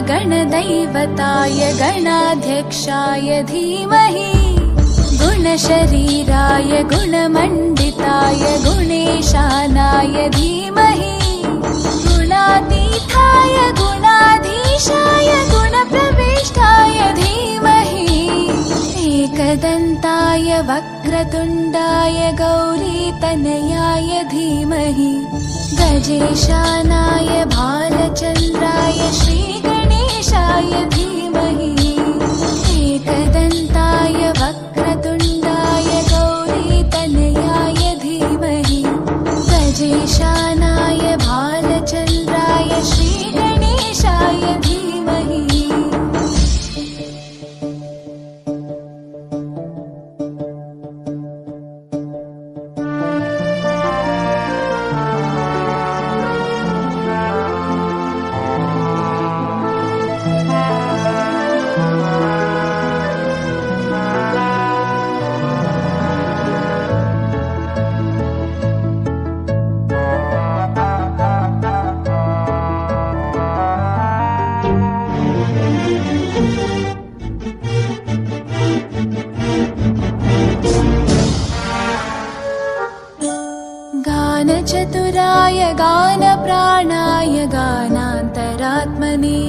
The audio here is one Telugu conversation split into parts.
गणदैवताय गणाध्यक्षाय धीमहि गुणशरीराय गुणमण्डिताय गुणेशानाय धीमहि गुणातीताय गुणाधीशाय गुणप्रविष्टाय धीमहि एकदन्ताय वक्रतुण्डाय गौरीतनयाय धीमहि गजेशानाय भालचन्द्राय श्रीगणेशाय धीमहि एकदन्ताय वक्रतुण्डाय गौरीतनयाय धीमहि गजेशानाय भालचन्द्राय श्रीगणेशाय धीमहि गानचतुराय गानप्राणाय गानान्तरात्मने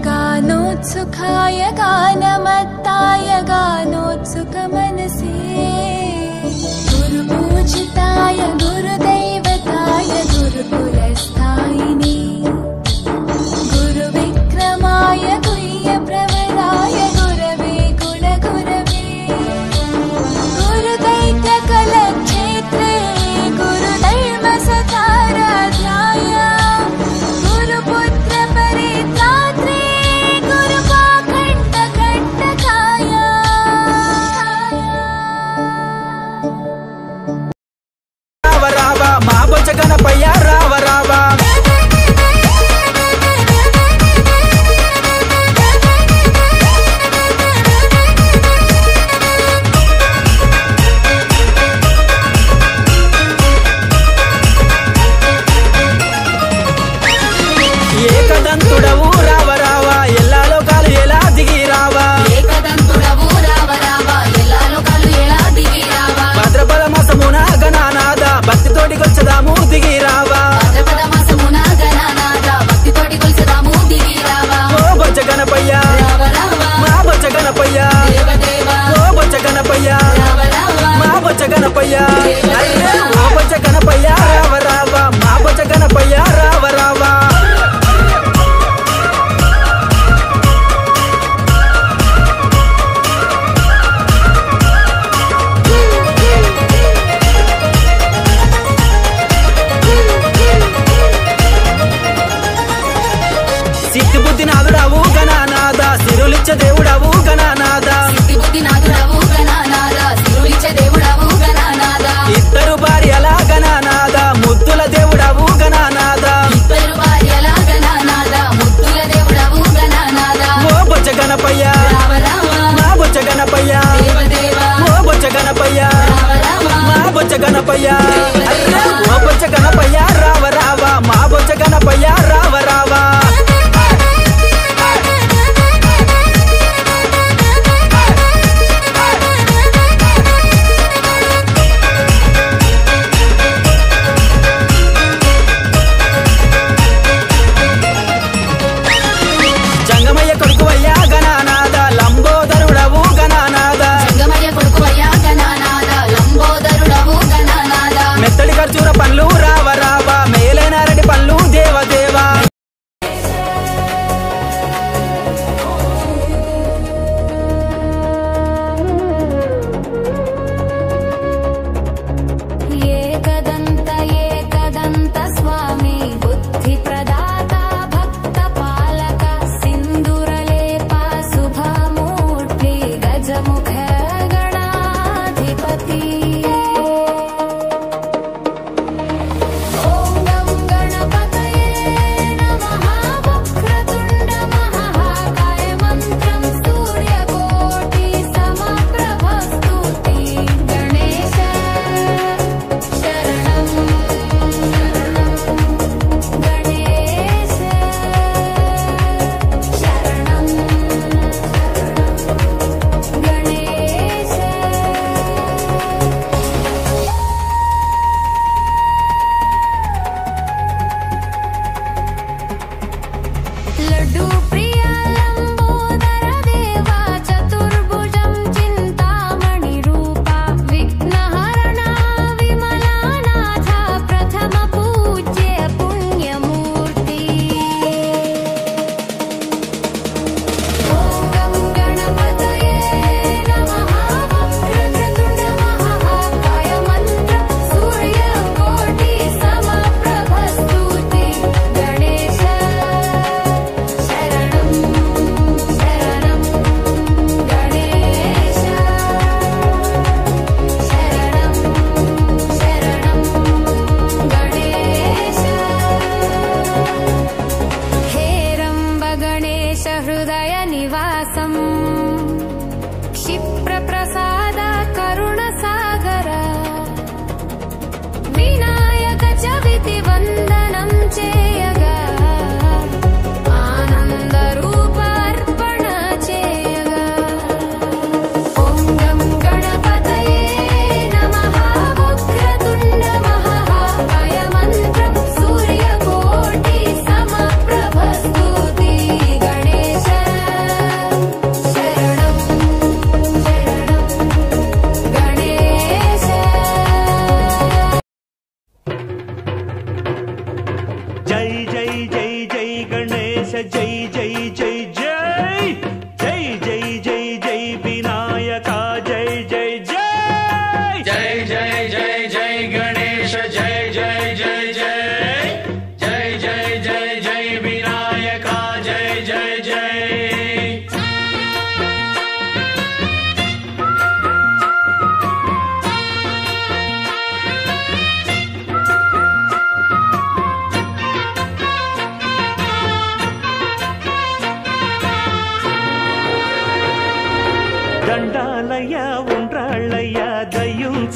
गानोत्सुकाय गानमत्ताय गानोत्सुकमनसे गुरुपूजिताय गुरुदैवताय गुरुकुलस्थायिने गुरुविक्रमाय गुह्यप्रवराय गुरवे गुणगुरवे गुरुदैत्यकलक्षेत्रे गुरुधर्मसताराध्याय गुरुपुत्रपरित्रात्रे गुरुपाखण्डकण्टकाय राव राव मा बొజ్జ గణపయ్య రావ రావ ఏకదంతుడవు రావ రావ ఎల్లా లోకాలు ఎలా దిగి రావా ఏకదంతుడవు రావ రావ ఎల్లా లోకాలు ఎలా దిగి రావా భద్రపద మాసమున గణనాద భక్తితోటి కొచ్చదాము దిగి రావా భద్రపద మాసమున గణనాద భక్తితోటి కొల్సదాము దిగి రావా ఓ బొజ్జ గణపయ్య రావ రావ మా బొజ్జ గణపయ్య దేవదేవ ఓ బొజ్జ గణపయ్య రావ రావ మా బొజ్జ గణపయ్య అయ్యే ఓ బొజ్జ గణపయ్య రావ రావ మా బొజ్జ గణపయ్య రావ రావ సిద్ధి బుద్ధి నాదుడావు గణనాద సిరులిచ్చ దేవుడావు గణనాద సిద్ధి బుద్ధి నాదుడావు గణనాద సిరులిచ్చే దేవుడావు గణనాద ఇద్దరు భార్యల గణనాద ముద్దుల దేవుడావు గణనాద ఇద్దరు భార్యల గణనాద ముద్దుల దేవుడావు గణనాద ఓ బొజ్జ గణపయ్య రావ రావ మా బొజ్జ గణపయ్య దేవదేవ ఓ బొజ్జ గణపయ్య రావ రావ మా బొజ్జ గణపయ్య అయ్యో ఓ బొజ్జ గణపయ్య రావ రావ మా బొజ్జ గణపయ్య రావ రావ జంగమయ్య కొడుకువయ్య గణనాద లంబోదరుడవు గణనాద సంగమయ్య కొడుకువయ్య గణనాద లంబోదరుడవు గణనాద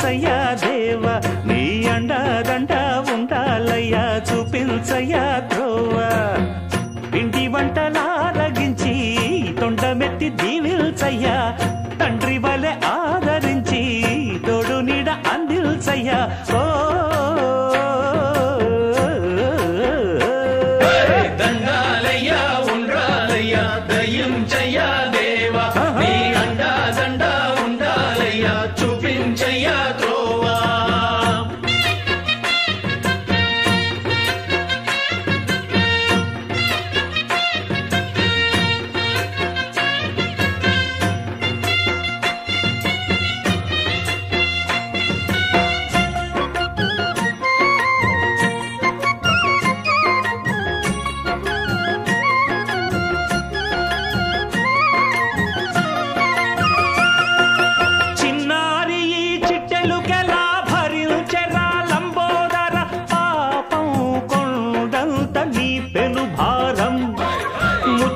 దీవిల్చయ్యా దేవా నీ అండదండ ఉండాలయ్యా చూపించయ్యా త్రోవా పిండి వంటలారగించి తొండమెత్తి దీవిల్చయ్యా తండ్రి వలె ఆదరించి తోడు నీడ అందిల్చయ్యా ఓ దండాలయ్యా ఉండాలయ్యా దయించయ్యా దేవా నీ అండా దండ ఉండాలయ్యా చూపించయ్యా త్రోవా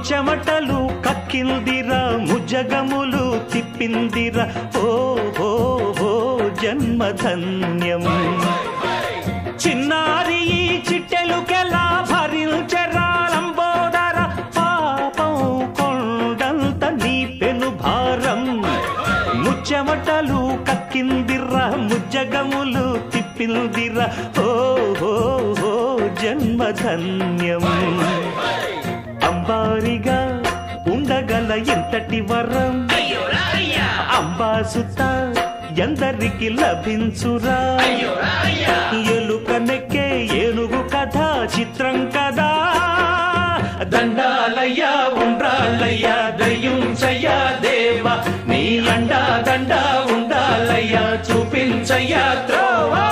చెమటలు కక్కిందిరా ముజగములు తిప్పిందిరా ఓ ఓ ఓ జన్మధన్యం చిన్నారి ఈ చిట్టెలుకెలా భరించెరా లంబోదర పాపం కొండంత నీ పెను భారం ముచ్చెమటలు కక్కిందిరా ముజగములు తిప్పిందిరా ఓ ఓ ఓ జన్మధన్యం అంబారిగా ఉండగల ఎంతటి వరం అంబాసుత ఎందరికి లభించురా ఎలుక నెక్కే ఏనుగు కథ చిత్రం కదా దండాలయ్యా ఉండాలయ్యా దయించయ్యా దేవా నీ అండా దండ ఉండాలయ్యా చూపించయ్యా త్రోవా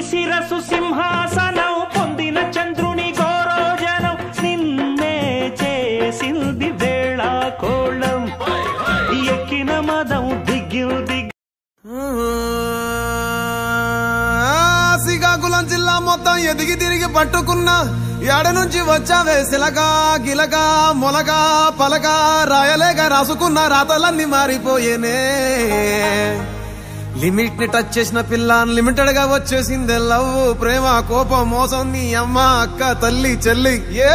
శిరసు సింహాసనం పొందిన చంద్రుని గోరోజనం నిన్నే చేసింది వేళ కోళం ఎక్కిన మదం దిగ్గు శ్రీకాకుళం జిల్లా మొత్తం ఎదిగి తిరిగి పట్టుకున్నా ఎడ నుంచి వచ్చావే సిలక గిలక మొలక పలక రాయలేక రాసుకున్న రాతలన్నీ మారిపోయేనే లిమిట్ ని టచ్ చేసిన పిల్ల అన్లిమిటెడ్ గా వచ్చేసిందే లవ్ ప్రేమ కోపం మోసం నీ అమ్మ అక్క తల్లి చెల్లి ఏ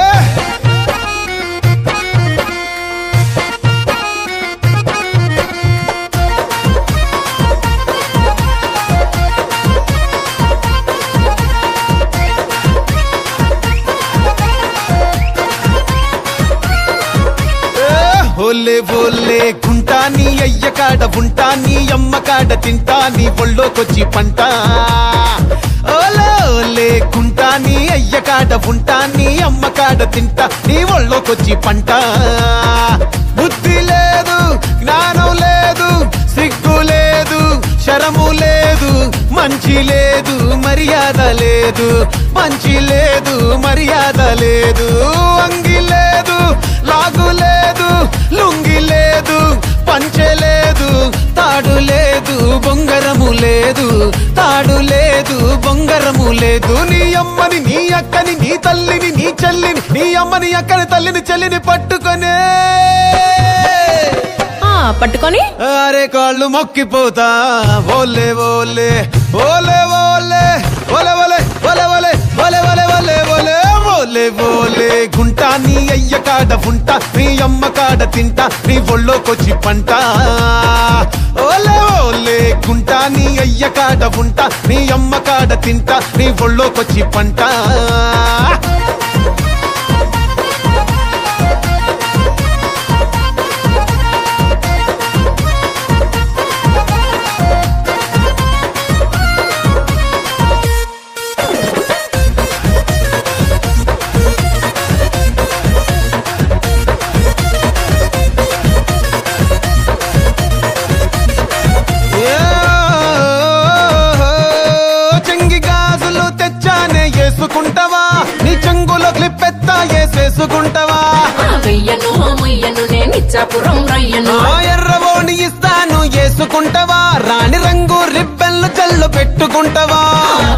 ఓలే ఓలే గుంటా నీ అయ్య కాడ ఉంటా నీ అమ్మ కాడ తింటా నీ ఒళ్ళోకొచ్చి పంట ఓలే ఓలే గుంటా నీ అయ్య కాడ ఉంటా నీ అమ్మ కాడ తింటా నీ ఒళ్ళోకొచ్చి పంట బుద్ధి లేదు జ్ఞానం లేదు సిగ్గు లేదు శరము లేదు మంచి లేదు మర్యాద లేదు మంచి లేదు మర్యాద లేదు అంగి లేదు లాగు లేదు లుంగి లేదు పంచె లేదు తాడు లేదు బొంగరము లేదు తాడు లేదు బొంగరము లేదు నీ అమ్మని నీ అక్కని నీ తల్లిని నీ చెల్లిని నీ అమ్మని అక్కని తల్లిని చెల్లిని పట్టుకొనే పట్టుకొని అరే కాళ్ళు మొక్కిపోతా ఓలే ఓలే ఓలే ఓలే ఓలే ఓలే ఓలే ఓలే ఓలే ఓలే ఓలే ఓలే ఓలే ఓలే గుంటా నీ అయ్య కాడ ఉంటా నీ అమ్మ కాడ తింటా నీ ఒళ్ళోకొచ్చి పంట ఓలే ఓలే గుంటా నీ అయ్య కాడ ఉంటా నీ అమ్మ కాడ తింటా నీ ఒళ్ళోకొచ్చి పంట చేసుకుంటావా వెయ్యను ముయ్యను నేనిచ్చాపురం రయ్యను ఎర్రబోని ఇస్తాను వేసుకుంటావా రాణి రంగు రిబ్బన్లు జల్లు పెట్టుకుంటావా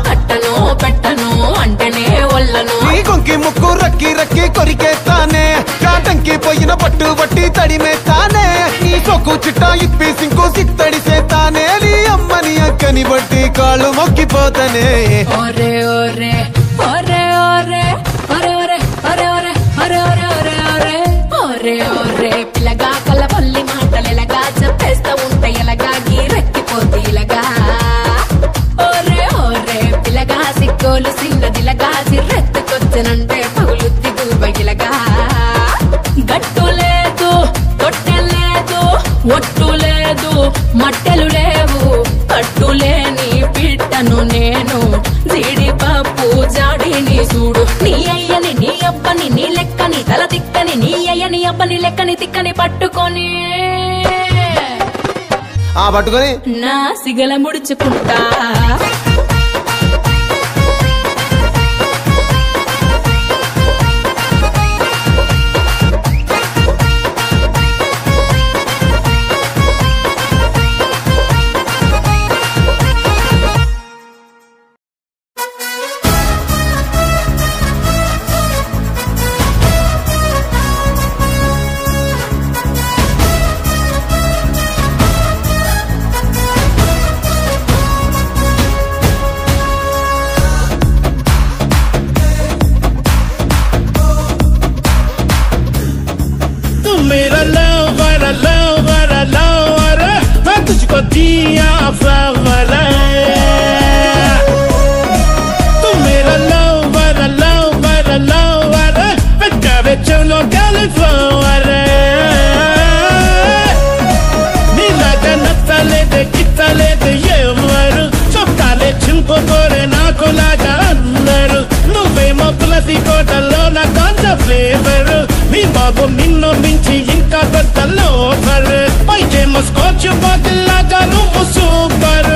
కట్టను పెట్టను అంటేనే ఒళ్ళను నీ కొంకి ముక్కు రక్కి రక్కి కొరికేస్తానే కాటంకి పోయిన పట్టు బట్టి తడిమేస్తానే నీ సొక్కు చిట్టా ఇప్పి సింకు సిత్తడి చేస్తానే నీ అమ్మని అక్కని బట్టి కాళ్ళు మొక్కిపోతానే ఒరే ఒరే ఒరే ఒరే ఒరే ఒరే ఒరే ఒరే ఒరే ఒరే ఒరే ఒరే ఒరే పిల్లగా కళ్ళబొల్లి మాటలు ఎలాగా చెప్పేస్తా ఉంటే ఎలాగా గీరెక్కిపోతే ఇలాగా ఒరే ఒరే పిల్లగా సిగ్గోలు సిన్నదిలగా సిర్రెత్తుకొచ్చనంటే పగులుద్ది గుబగిలగా గట్టు లేదు తొట్టె లేదు ఒట్టు లేదు మట్టెలు లేవు కట్టులేని పిట్టను నేను జీడిపప్పు జాడిని చూడు నీ అయ్యని నీ అబ్బని నీ లెక్కని తల తిక్కని నీ అయ్యని అబ్బని లెక్కని తిక్కని పట్టుకొని పట్టుకొని నా సిగల ముడుచుకుంటా दिया फवला तू मेरा लवर बेटा बेचो लो गलफवर नीला जनतले de kitale de yevaru chokale chimpo kore naku laga annaru nuvemo tulasi kotalo na ganja flavor మీ బాబు నిన్ను మించి ఇంకా కొత్తలో పైజేమో స్కాచ్ బాటిల్ లాగా నువ్వు సూపర్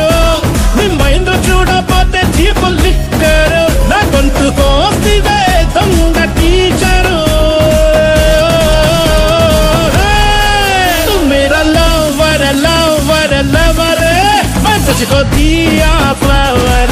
నీ మైండ్ చూడపోతే చీపు లిక్కర్ నా గొంతు కోసివే దొంగ టీచరు మేరా లవర్ లవర్ లవర్ मैं तुझको दिया फ्लावर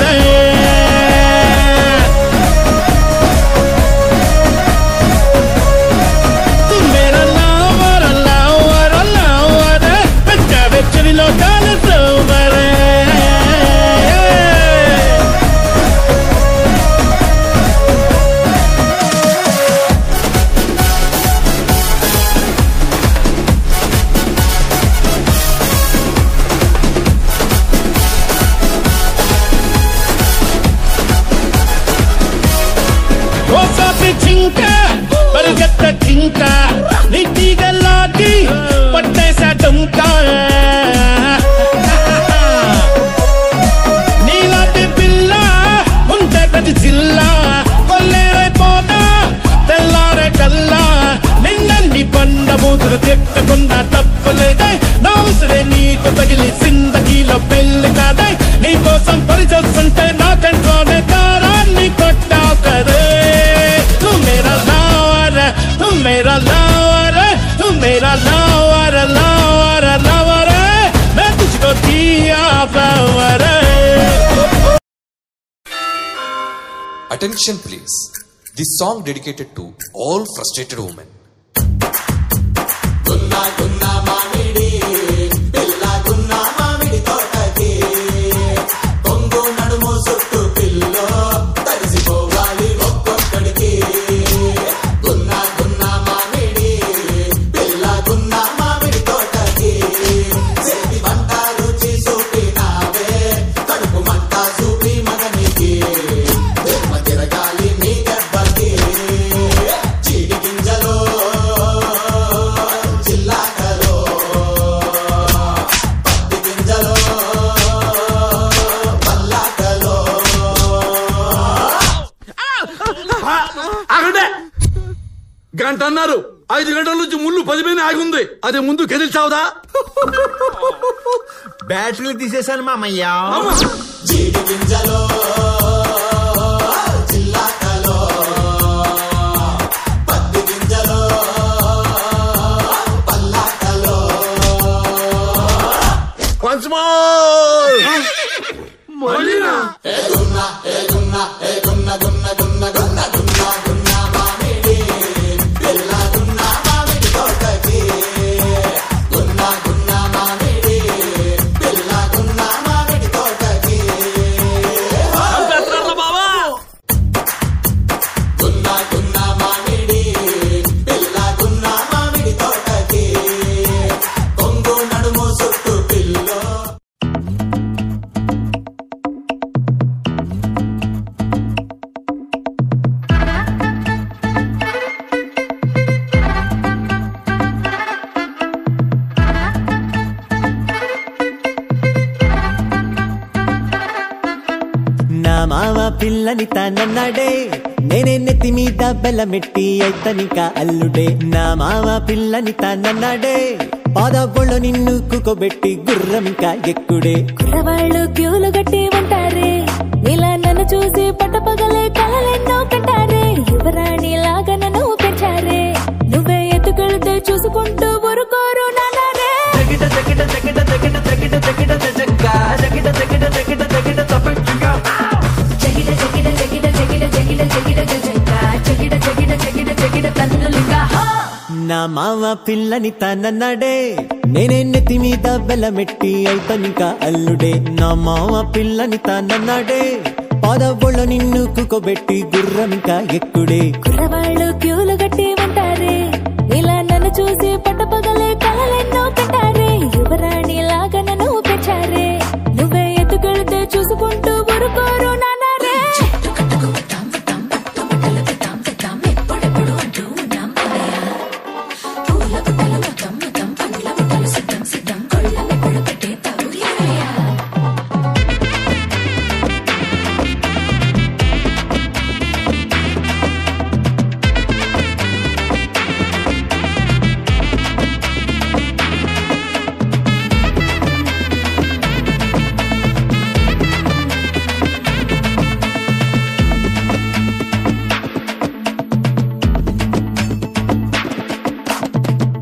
పరిగెత్త చింక నీటిగలాటి పట్టేసా డుంకా నీలాంటి పిల్ల ఉంటే ప్రతి జిల్లా కొల్లేరైపోతా తెల్లారే కల్లా నిన్నన్ని పండ బూతులు తిట్టకుండా తప్పులేదే నా ఉసిరే నీకు తగిలి జిందగీలో పెళ్లి కాదే నీకోసం పరిచేస్తుంటే నా కంట్లోనే కారాన్ని కొట్టావు కదే मेरा लवर तू मेरा लवर लवर लवर मैं तुझको दिया flower Attention please. This song dedicated to all frustrated women. Gunna gunna mamidi pilla gunna mamidi totaki kongu nadumu suttu pillo tarisipovali okkokkadiki గంట అన్నారు 5 గంటల నుంచి ముళ్ళు 10 పైన ఆగి ఉంది అదే ముందు కదిల్చావుదా బ్యాటరీలు తీసేశాను మామయ్య జిల్లాకలో మోర్ మళ్ళీనా పిల్లని తానన్నాడే నేనే నెత్తి మీద బెల్లమెట్టి అయితనిక అల్లుడే నా మావ పిల్లని తానన్నాడే పాదబొళ్ళు నిన్ను కుకోబెట్టి గుర్రంకా ఎక్కుడే కుర్రవాళ్ళు క్యూలు గట్టి ఉంటారే ఇలా నన్ను చూసి పట్టపగలే కలలెన్నో కంటారే యువరాణి లాగా నన్ను పెంచారే నువ్వే ఎత్తుకెళ్తే చూసుకుంటూ ఊరుకోరు నానారే జగిట జగిట జగిట జగిట జగిట జగిట జగక్క జగిట జగిట జగిట జగిట తపట్టుగా జగిడ జగిడ జగిడ జగిడ జగిడ జగిడ జగక్క జగిడ జగిడ జగిడ జగిడ తన్నులుగా నా మావ పిల్లని తానన్నాడే నేనే నెత్తి మీద బెల్లమెట్టి అయితనిక అల్లుడే నా మావ పిల్లని తానన్నాడే పాదబొళ్ళు నిన్ను కుకోబెట్టి గుర్రంకా ఎక్కుడే కుర్రవాళ్ళు క్యూలు గట్టి ఉంటారే ఇలా నన్ను చూసి పట్టపగలే కలలెన్నో కంటారే యువరాణి లాగా నన్ను పెంచారే నువ్వే ఎత్తుకెళ్తే చూసుకుంటూ ఊరుకోరు నానారే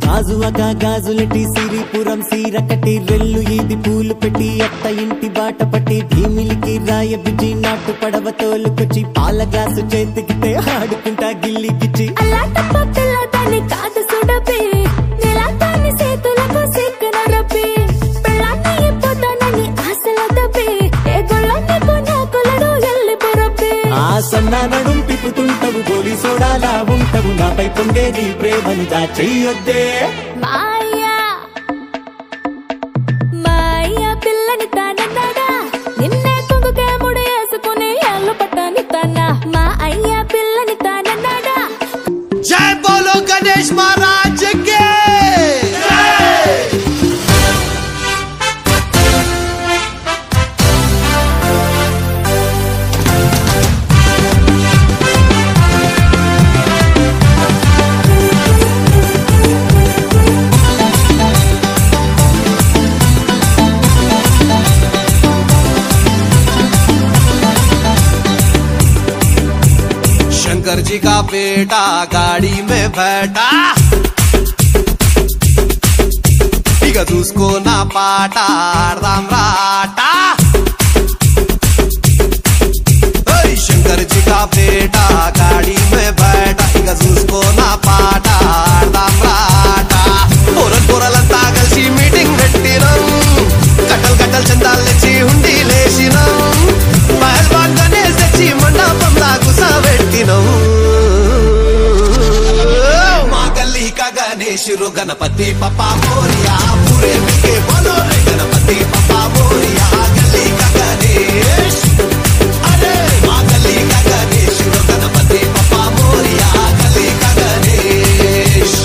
గాజువగా గాజులెట్టి సిరిపురం సీర కట్టి రెల్లు ఈది పూలు పెట్టి అత్త ఇంటి బాట పట్టి భీమిలికి రాయ బిజి నాటు పడవ తోలుకొచ్చి పాల గ్లాసు చేతికితే ఆడుకుంటా గిల్లి గిచ్చి అలా తప్ప పిల్లదాన్ని కాదు సుడపి నీలాతాన్ని చేతులకు సిక్కున రప్పి పిల్లాన్ని ఇప్పుతానని ఆశల తప్పి ఏ గుళ్ళని కొనాకులను ఎల్లి పొరపి ఆ సన్నా నడుం పిప్పుతుంటవు గోలి సోడాలా ఉంటవు నాపై పొంగేది ప్రేమని దాచెయ్యొద్దే మాయ పిల్లని తానన్నాడా నిన్నే కొంగుకే ముడి వేసుకుని ఎల్లు పట్టాని తానా మా అయ్య పిల్లని తానన్నాడా జై బోలో గణేష్ మహారాజ్ కి शंकर जी का बेटा गाड़ी में बैठा ఇక చూసుకో నా పాట ఆడదాం రాటా शंकर जी का बेटा गाड़ी में बैठा ఇక చూసుకో నా పాట ఆడదాం రాటా పొరలంతా కలిసి మీటింగ్ పెట్టినాం కట్టలు కట్టలు చందాలు తెచ్చి హుండీ లేసినాం పహల్వాన్ గణేష్ తెచ్చి మండపంలా కుసాబెట్టినాం మా గల్లీ కా గణేష్ रो गणपति पप्पा मोरिया पूरे मिलके बोलो रे गणपति पप्पा मोरिया गली का गणेश अरे माँ गली का गणेश रो गणपति पप्पा मोरिया गली का Ganesh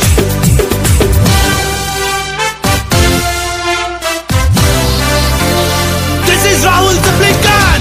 This is Rahul the Blinkan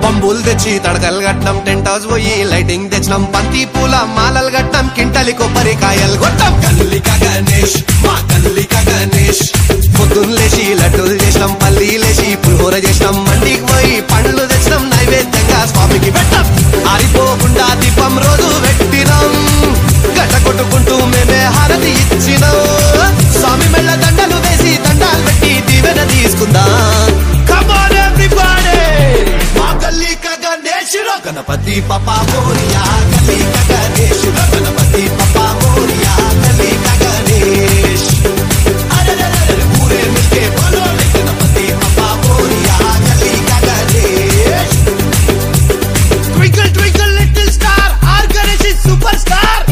పంబులు తెచ్చి తడకలు కట్టినాం టెంట్ హౌస్ పోయి లైటింగ్ తెచ్చినాం బంతి పూల మాలలు కట్టినాం కింటలి కొబ్బరికాయలు కొట్టాం గల్లిక గణేష్ మా గల్లిక గణేష్ పొద్దున్న లేచి లడ్డు गणपति पप्पा मोरिया गली का गणेश गणपति पप्पा मोरिया गली का गणेश अरे पूरे मिलके बोलो गणपति पप्पा मोरिया गली का Ganesh twinkle twinkle little star our Ganesh is superstar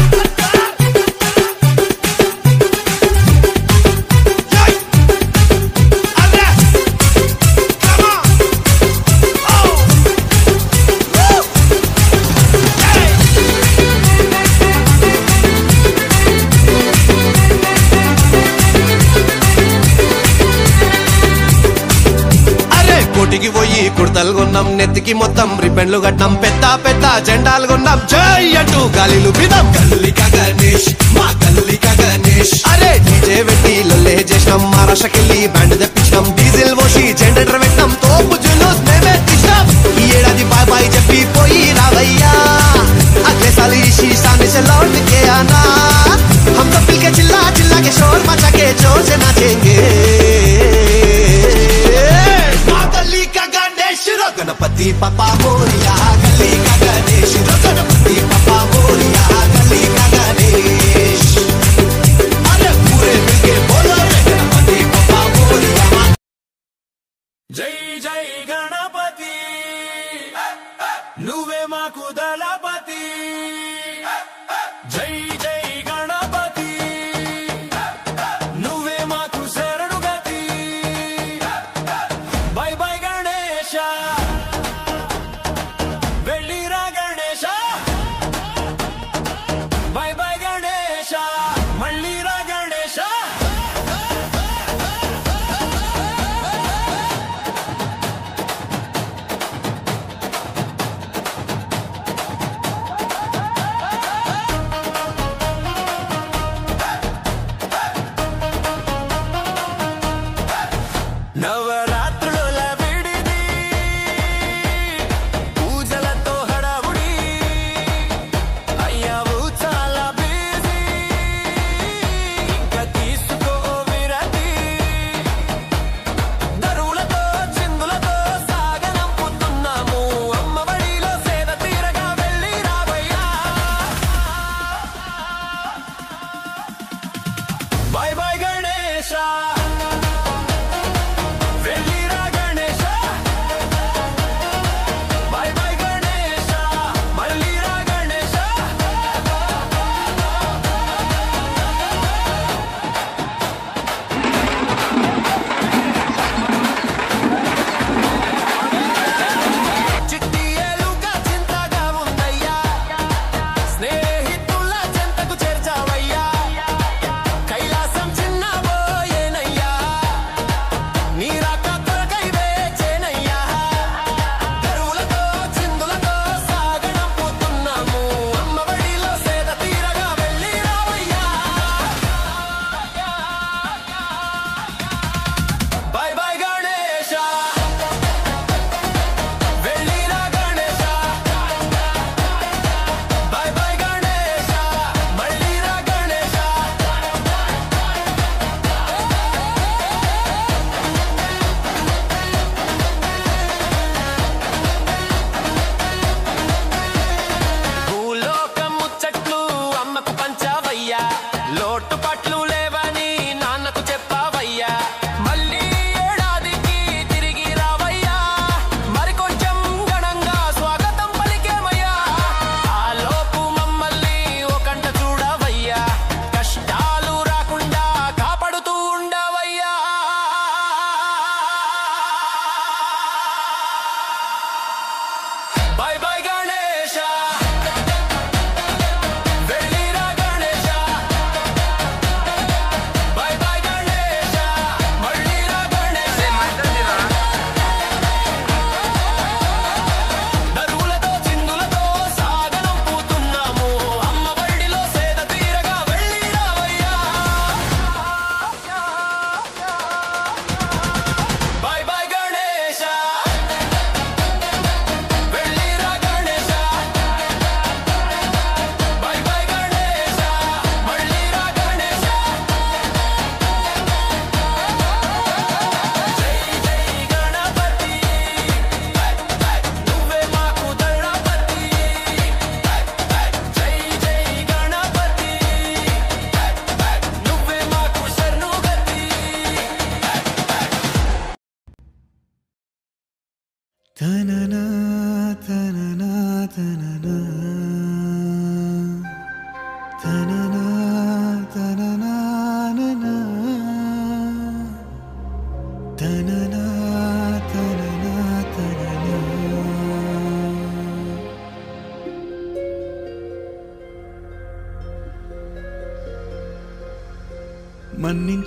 కోటికి పోయి కుర్తలు కొన్నాం నెత్తికి మొత్తం రిబ్బన్లు కట్టాం పెద్ద పెద్ద జెండాలు కొన్నాం జై అంటూ గాలిలు బిదాం గల్లికా గణేష్ మా గల్లికా గణేష్ అరే డీజే పెట్టి లొల్లే చేసినాం మహారాష్ట్రకెళ్ళి బ్యాండ్ తెప్పించినాం డీజిల్ పోసి జనరేటర్ పెట్టాం తోపు జులూస్ మేమే తీసినాం ఈ ఏడాది బాయ్ బాయ్ చెప్పి పోయి రావయ్యా అగ్లే సాల్ ఇసి సామనే से लौट के आना हम सब मिलके चिल्ला चिल्ला के शोर मचा के जोर से नाचेंगे गणपति पप्पा मोरिया गली का गणेश गणपति पप्पा मोरिया गली का गणेश अरे पूरे मिलके बोलो गणपति पप्पा मोरिया जय जय गणपति నువ్వే మాకు దళపతి జై జై గణపతి నువ్వే మాకు శరణు గతి బై బై గణేశ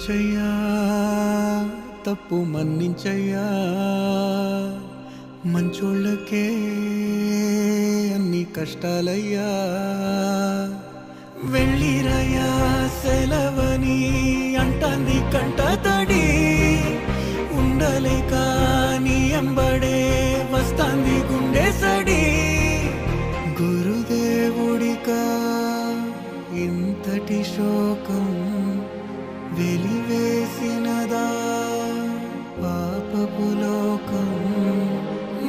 క్షమించయ్యా తప్పు మన్నించయ్యా మంచోళ్ళకే అన్ని కష్టాలయ్యా వెళ్ళిరయ్యా సెలవని అంటాంది కంట తడి ఉండలేక నీ ఎంబడే వస్తాంది గుండె సడి గురుదేవుడికా ఇంతటి శోకం వెలివేసినదా పాపపు లోకం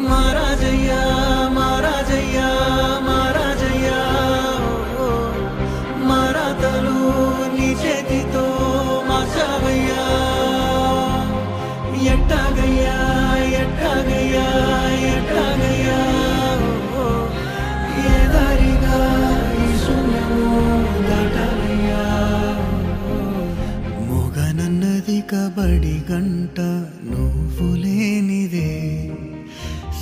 మహారాజయ్యా మహారాజయ్యా మహారాజయ్యా మరాతలు నీ చేతితో మార్చావయ్యా ఎట్టాగయ్యా ఎట్టాగయ్యా ఎట్టాగయ్యా ఏ దారిగా ఈ శూన్యము దాటాలయ్యా మొగనన్నది కబడి గంట నువ్వు లేనిదే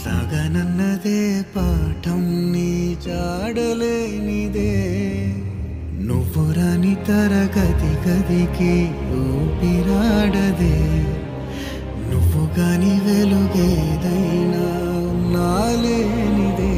సగనన్నదే పాఠం నీ జాడలేనిదే నువ్వు రాని తరగతి గదికి ఊపిరాడదే నువ్వు గాని వెలుగేదైనా నాలేనిదే